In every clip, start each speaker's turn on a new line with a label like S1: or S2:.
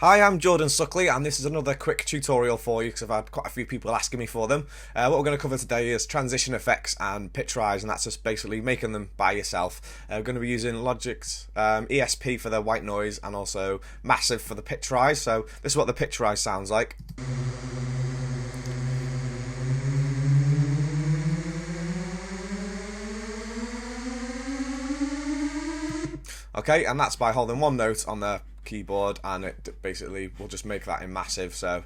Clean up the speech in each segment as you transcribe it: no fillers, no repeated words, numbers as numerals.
S1: Hi, I'm Jordan Suckley, and this is another quick tutorial for you because I've had quite a few people asking me for them. What we're going to cover today is transition effects and pitch rise, and that's just basically making them by yourself. We're going to be using Logic's ESP for the white noise and also Massive for the pitch rise. So this is what the pitch rise sounds like. Okay, and that's by holding one note on the keyboard, and it basically will just make that in Massive. So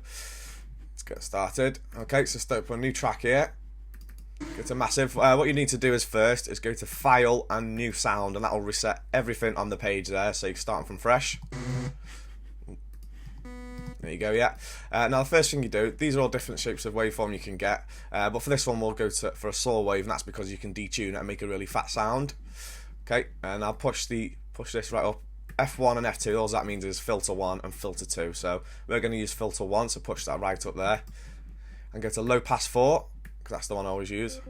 S1: let's get started. Okay, so start up a new track here. Go to Massive. What you need to do is first is go to File and New Sound, and that will reset everything on the page there. So you're starting from fresh. There you go, yeah. Now the first thing you do, these are all different shapes of waveform you can get, but for this one we'll go for a saw wave, and that's because you can detune it and make a really fat sound. Okay, and I'll push this right up. F1 and F2, all that means is filter 1 and filter 2. So we're going to use filter 1, so push that right up there. And go to low pass 4, because that's the one I always use.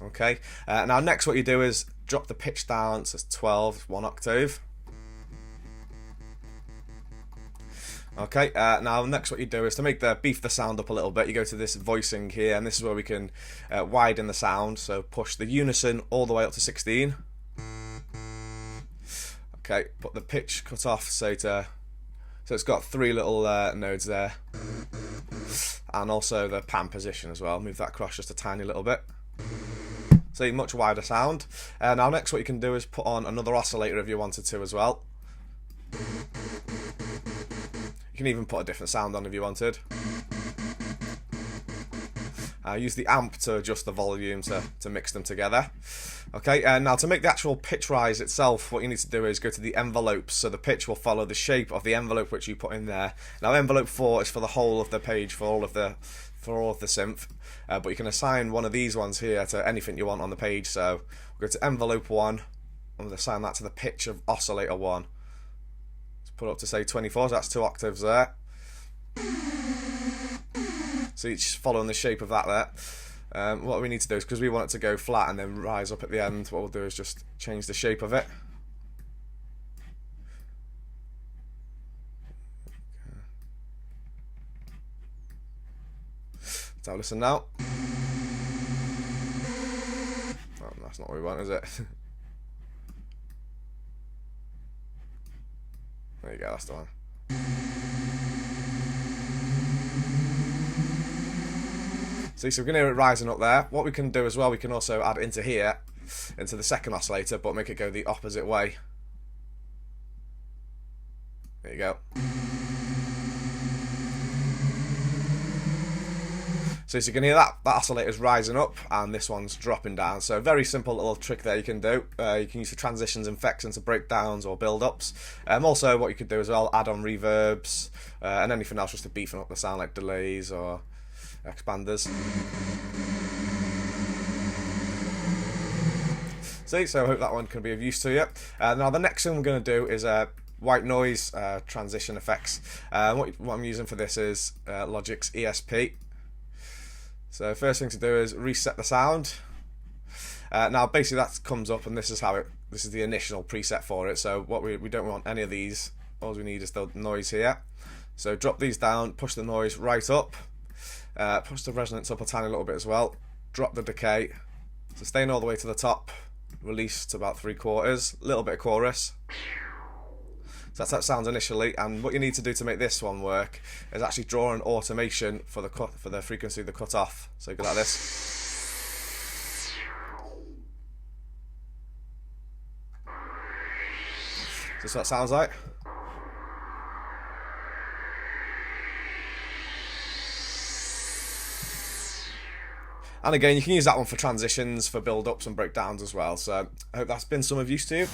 S1: Okay, now next what you do is drop the pitch down to 12, 1 octave. Okay, now next what you do is to beef the sound up a little bit, you go to this voicing here, and this is where we can widen the sound. So push the unison all the way up to 16. Okay, put the pitch cut off, so it's got 3 little nodes there, and also the pan position as well. Move that across just a tiny little bit. So much wider sound. Now next what you can do is put on another oscillator if you wanted to as well. You can even put a different sound on if you wanted. Use the amp to adjust the volume to mix them together. Okay, now to make the actual pitch rise itself, what you need to do is go to the envelopes, so the pitch will follow the shape of the envelope which you put in there. Now envelope 4 is for the whole of the page, for all of the synth, but you can assign one of these ones here to anything you want on the page. So we'll go to envelope 1, and we'll assign that to the pitch of oscillator 1. Let's put it up to say 24, so that's 2 octaves there. So each following the shape of that there. What we need to do is, because we want it to go flat and then rise up at the end, what we'll do is just change the shape of it. Let's have a listen now. Oh, that's not what we want, is it? There you go, that's the one. So we can hear it rising up there. What we can do as well, we can also add it into here, into the second oscillator, but make it go the opposite way. There you go. So you can hear that oscillator's rising up and this one's dropping down. So very simple little trick there you can do. You can use the transitions and effects into breakdowns or build-ups. Also what you could do as well, add on reverbs and anything else just to beefing up the sound, like delays or expanders. See, so I hope that one can be of use to you. Now the next thing we're going to do is white noise transition effects. What I'm using for this is Logic's ESP. So first thing to do is reset the sound. Now basically that comes up, and this is this is the initial preset for it. So what we don't want any of these. All we need is the noise here. So drop these down, push the noise right up. Push the resonance up a tiny little bit as well. Drop the decay. Sustain all the way to the top. Release to about 3/4. Little bit of chorus. So that's how it sounds initially. And what you need to do to make this one work is actually draw an automation for the frequency of the cut off. So you go like this. This is what it sounds like. And again, you can use that one for transitions, for build-ups and breakdowns as well. So I hope that's been some of use to you.